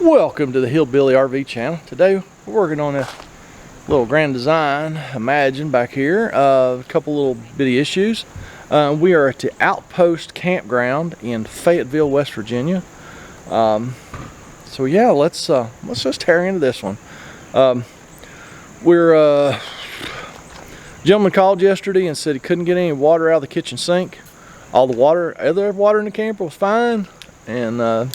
Welcome to the Hillbilly RV channel. Today we're working on a little Grand Design Imagine back here. A couple little bitty issues. We are at the Outpost Campground in Fayetteville, West Virginia. So yeah, let's just tear into this one. Gentleman called yesterday and said he couldn't get any water out of the kitchen sink. All the other water in the camper was fine, and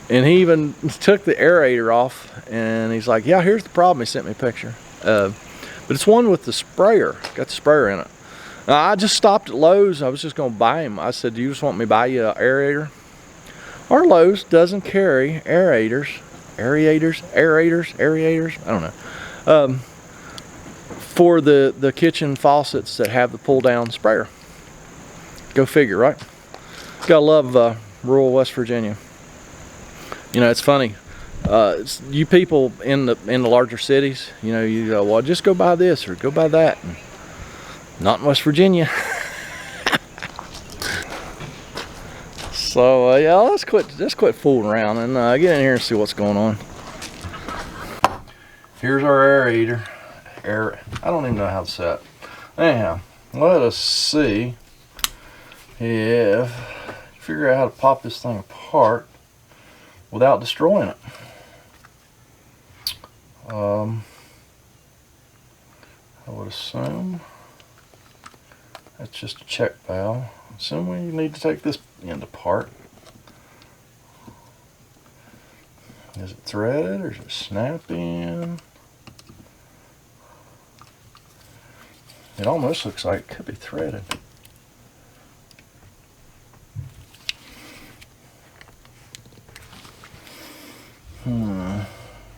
he even took the aerator off, and he's like, yeah, here's the problem. He sent me a picture. But it's one with the sprayer. Got the sprayer in it. Now, I just stopped at Lowe's. I was just going to buy him. I said, do you just want me to buy you an aerator? Our Lowe's doesn't carry aerators. Aerators? I don't know. For the kitchen faucets that have the pull-down sprayer. Go figure, right? Gotta love rural West Virginia. You know, it's funny. You people in the larger cities, you know, you go, well, just go buy this or go buy that. And not in West Virginia. So yeah, let's quit fooling around and get in here and see what's going on. Here's our aerator. I don't even know how to set. Anyhow, let us see if figure out how to pop this thing apart without destroying it. I would assume that's just a check valve. Assume we need to take this end apart. Is it threaded or is it snapped in? It almost looks like it could be threaded.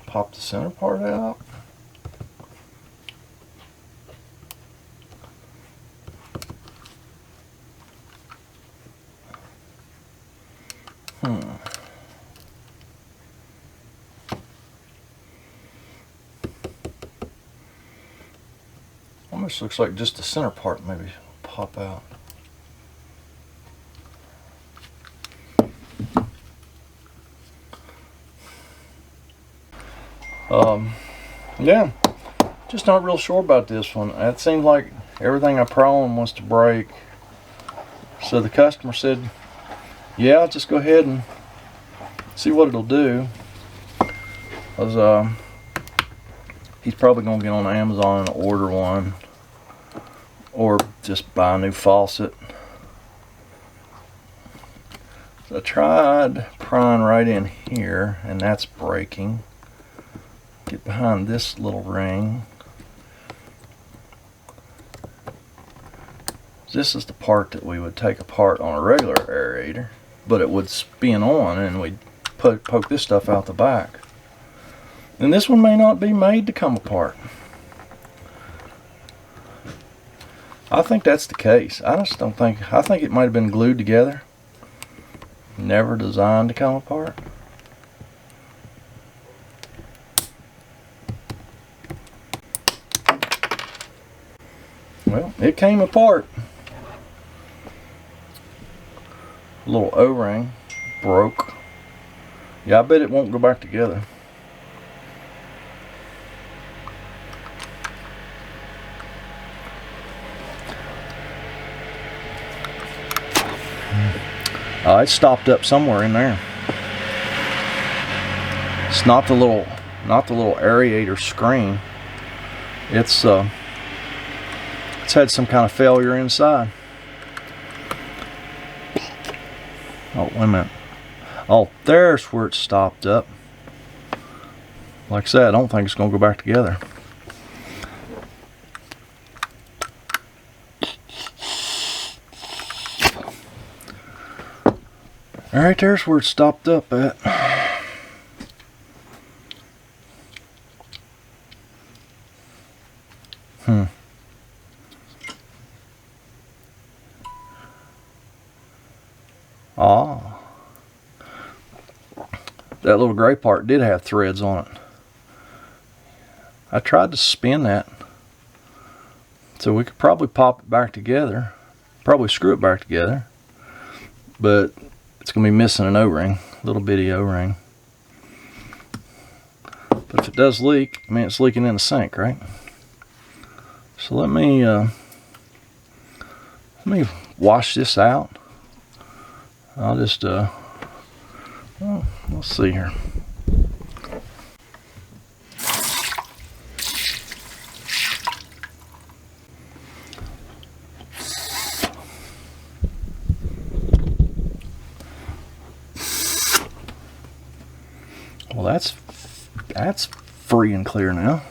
Pop the center part out. Almost looks like just the center part maybe pop out. Yeah, just not real sure about this one. It seems like everything I prone wants to break. So the customer said, yeah, just go ahead and see what it'll do. Because he's probably going to get on Amazon and order one. Or just buy a new faucet. So I tried prying right in here, and that's breaking. Get behind this little ring. This is the part that we would take apart on a regular aerator, but it would spin on and we'd poke this stuff out the back. And this one may not be made to come apart. I think that's the case. I think it might have been glued together. Never designed to come apart. Well, it came apart. A little O-ring broke. Yeah, I bet it won't go back together. It stopped up somewhere in there. It's not the little aerator screen. It's had some kind of failure inside. Oh, wait a minute. Oh, there's where it stopped up. Like I said, I don't think it's going to go back together. Alright, there's where it stopped up at. That little gray part did have threads on it. I tried to spin that so we could probably pop it back together, probably screw it back together, but it's going to be missing an O-ring, little bitty O-ring. if it does leak, I mean it's leaking in the sink, right? So let me wash this out. I'll just well, let's see here. Well, that's free and clear now.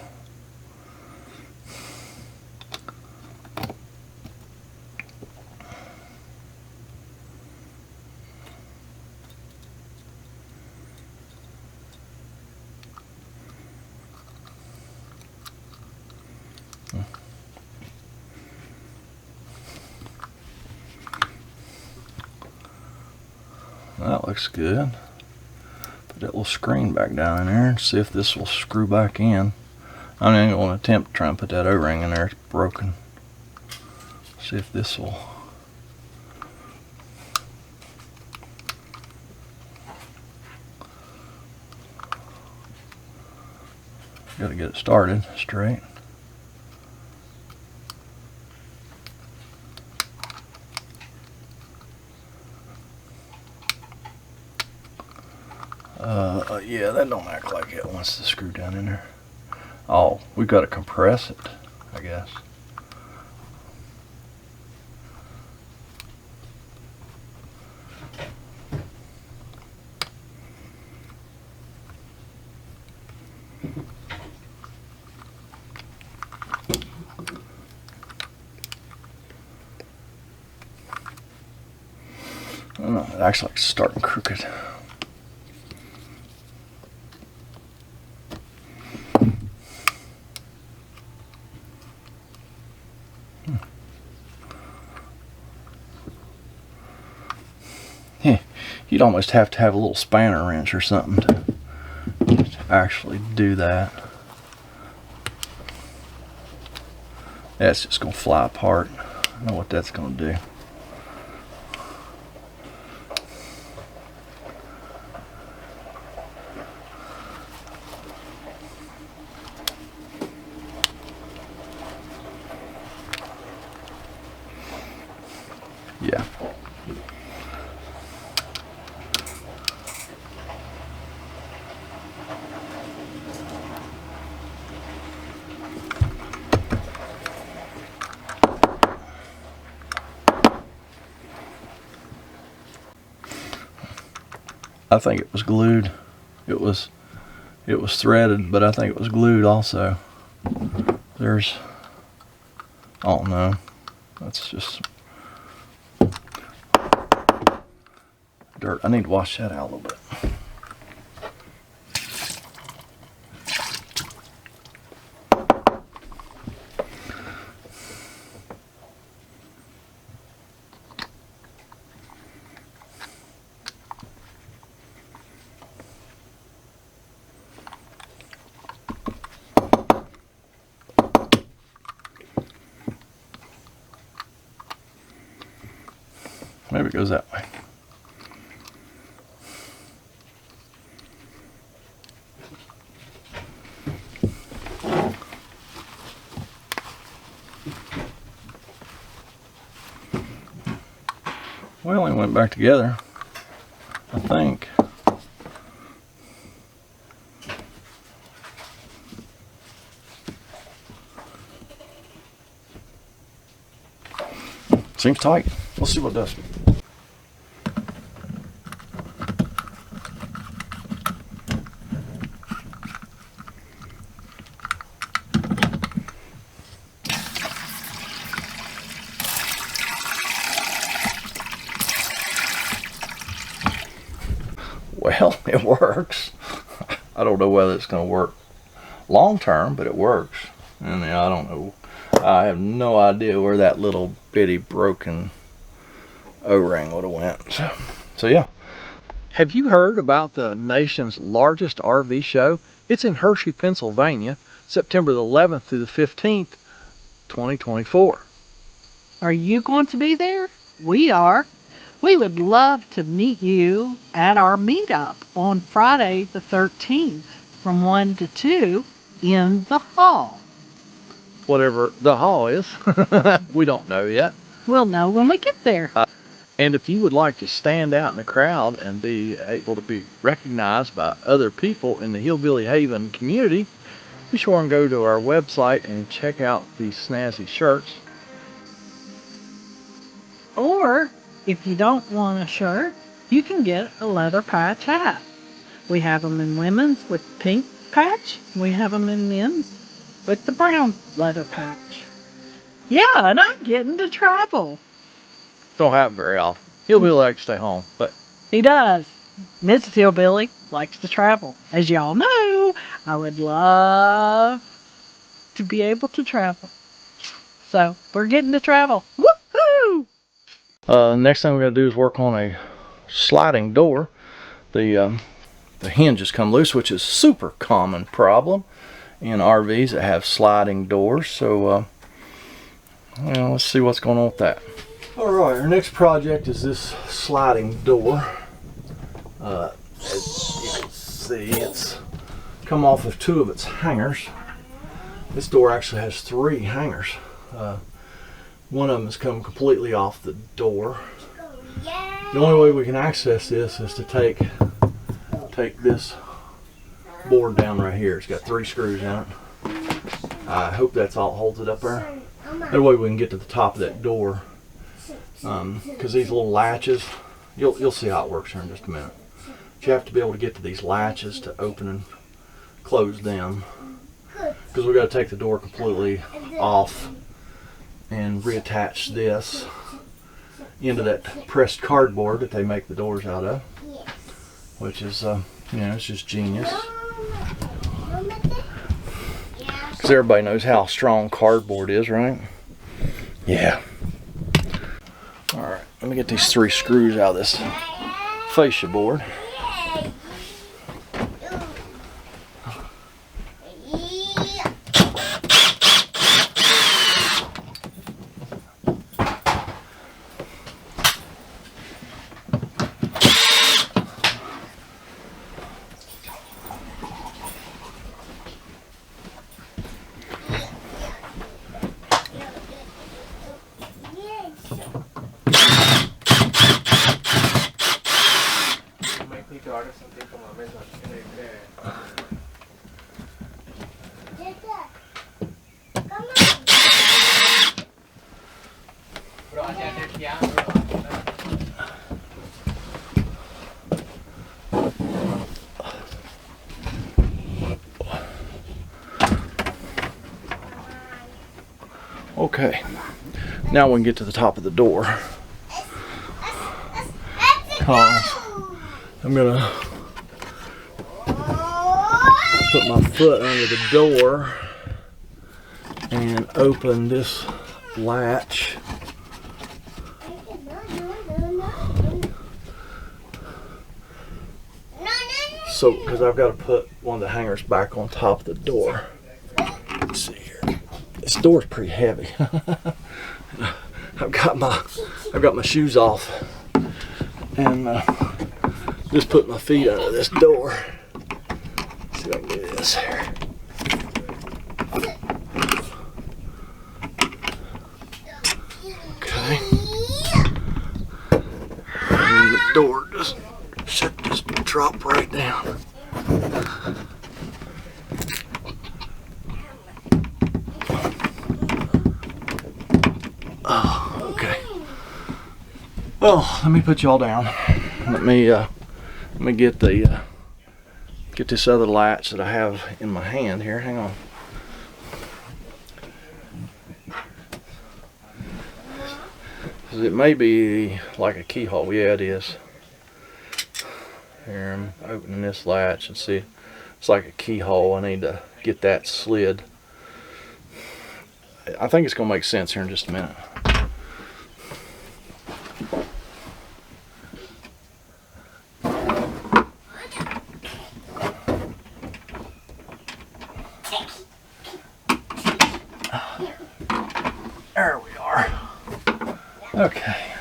That looks good. Put that little screen back down in there and see if this will screw back in. I'm not even going to attempt to try and put that O-ring in there. It's broken. See if this will. Got to get it started straight. Yeah, that don't act like it wants to screw down in there. Oh, we've got to compress it, I guess. Oh, it acts like it's starting crooked. You'd almost have to have a little spanner wrench or something to actually do that. That's just going to fly apart. I don't know what that's going to do. Yeah. I think it was glued. It was threaded, but I think it was glued also. There's, I don't know. That's just dirt. I need to wash that out a little bit. Maybe it goes that way. Well, they went back together, I think. Seems tight. We'll see what it does. Well, it works. I don't know whether it's going to work long term, but it works. And I don't know. I have no idea where that little bitty broken O-ring would have went. So yeah. Have you heard about the nation's largest RV show? It's in Hershey, Pennsylvania, September the 11th through the 15th, 2024. Are you going to be there? We are. We would love to meet you at our meetup on Friday the 13th. from 1 to 2 in the hall. Whatever the hall is. We don't know yet. We'll know when we get there. And if you would like to stand out in the crowd and be able to be recognized by other people in the Hillbilly Haven community, be sure and go to our website and check out these snazzy shirts. Or, if you don't want a shirt, you can get a leather patch hat. We have them in women's with pink patch. We have them in men's with the brown leather patch. Yeah, and I'm getting to travel. Don't happen very often. Hillbilly likes to stay home, but He does. Mrs. Hillbilly likes to travel. As y'all know, I would love to be able to travel. So, we're getting to travel. Woohoo! next thing we're going to do is work on a sliding door. The hinges come loose, which is a super common problem in RVs that have sliding doors. So well, let's see what's going on with that. Alright, our next project is this sliding door. As you can see, it's come off of 2 of its hangers. This door actually has 3 hangers. One of them has come completely off the door. The only way we can access this is to take this board down right here. It's got 3 screws in it. I hope that's all holds it up there. That way we can get to the top of that door. Because these little latches, you'll see how it works here in just a minute. But you have to be able to get to these latches to open and close them. Because we've got to take the door completely off and reattach this into that pressed cardboard that they make the doors out of, which is you know, it's just genius, because everybody knows how strong cardboard is, right? Yeah. Alright, let me get these 3 screws out of this fascia board. Okay, now we can get to the top of the door. I'm gonna put my foot under the door and open this latch. So, because I've got to put one of the hangers back on top of the door. Let's see here. This door's pretty heavy. I've got my shoes off and just put my feet under this door. Let's see if I can do this here. Okay. And the door should just drop right down. Oh, okay. Well, let me put y'all down. Let me get this other latch that I have in my hand here. Hang on. It may be like a keyhole. Yeah, it is. Here, I'm opening this latch and see it's like a keyhole. I need to get that slid. I think it's gonna make sense here in just a minute. There we are. Okay.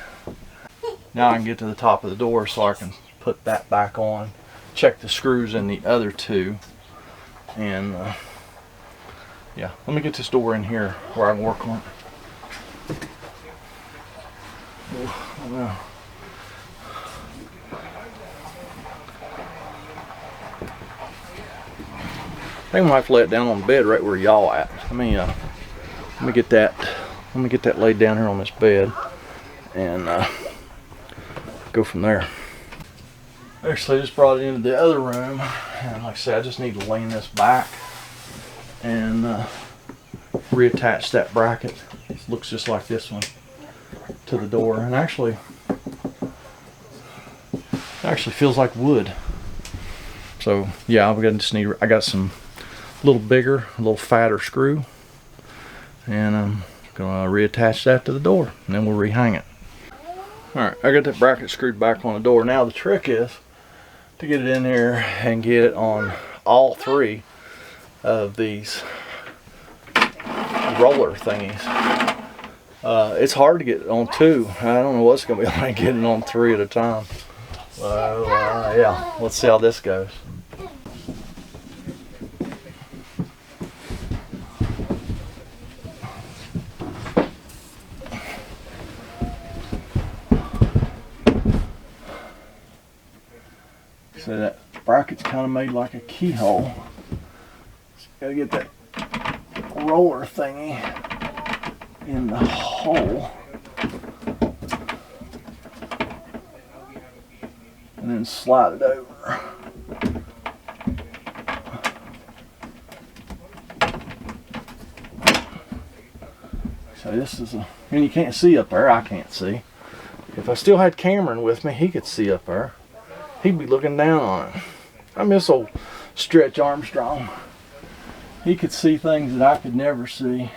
Now I can get to the top of the door so I can put that back on. Check the screws in the other 2. And yeah, let me get this door in here where I can work on it. Oh, no. I think I'm gonna have to lay it down on the bed right where y'all at. Let me get that laid down here on this bed and go from there. Actually, I just brought it into the other room, and like I said, I just need to lean this back and reattach that bracket. It looks just like this one to the door, and actually feels like wood. So yeah, I got some little bigger, a little fatter screw, and I'm gonna reattach that to the door, and then we'll rehang it. All right, I got that bracket screwed back on the door. Now the trick is to get it in here and get it on all three of these roller thingies. It's hard to get it on two. I don't know what's gonna be like getting on three at a time. Yeah, let's see how this goes. So that bracket's kind of made like a keyhole. So gotta get that roller thingy in the hole. And then slide it over. So this is and you can't see up there. I can't see. If I still had Cameron with me, he could see up there. He'd be looking down on it. I miss old Stretch Armstrong. He could see things that I could never see.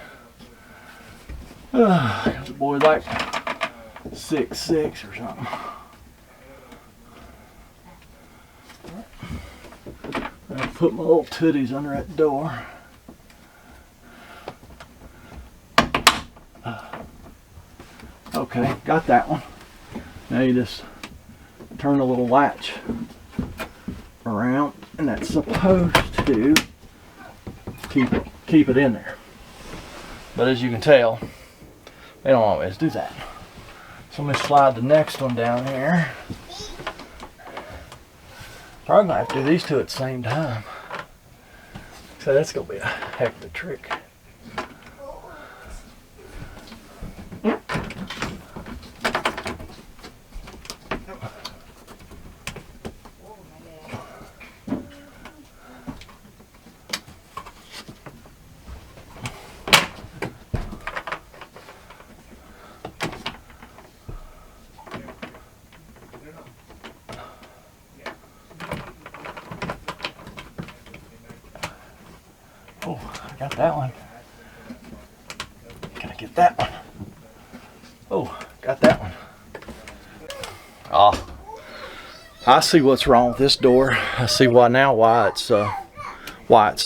The boy like 6'6" or something. I put my little tooties under that door. Okay, got that one. Now you just turn the little latch around, and that's supposed to keep it in there. But as you can tell, they don't always do that. So I'm gonna slide the next one down here. Probably gonna have to do these two at the same time. So that's gonna be a heck of a trick. Oh, I got that one. Can I get that one? Oh, got that one. Ah, I see what's wrong with this door. I see why it's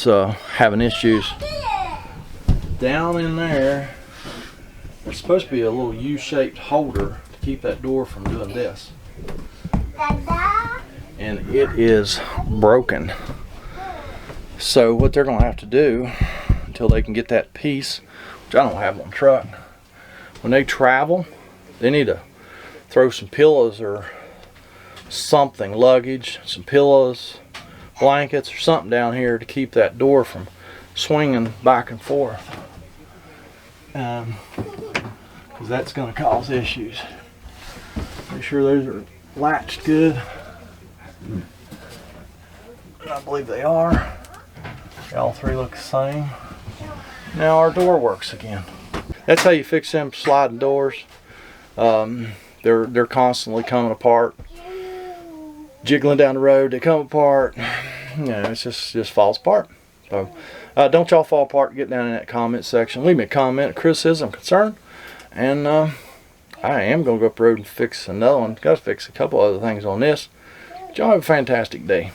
having issues. Down in there, there's supposed to be a little U-shaped holder to keep that door from doing this. And it is broken. So what they're gonna have to do until they can get that piece, which I don't have on the truck, when they travel, they need to throw some pillows or something, luggage, some pillows, blankets or something down here to keep that door from swinging back and forth. Because that's gonna cause issues. Make sure those are latched good. I believe they are. All three look the same. Now our door works again. That's how you fix them sliding doors. They're constantly coming apart, jiggling down the road. They come apart. You know, it just falls apart. So don't y'all fall apart. Get down in that comment section. Leave me a comment, a criticism, concern, and I am gonna go up the road and fix another one. Got to fix a couple other things on this. But y'all have a fantastic day.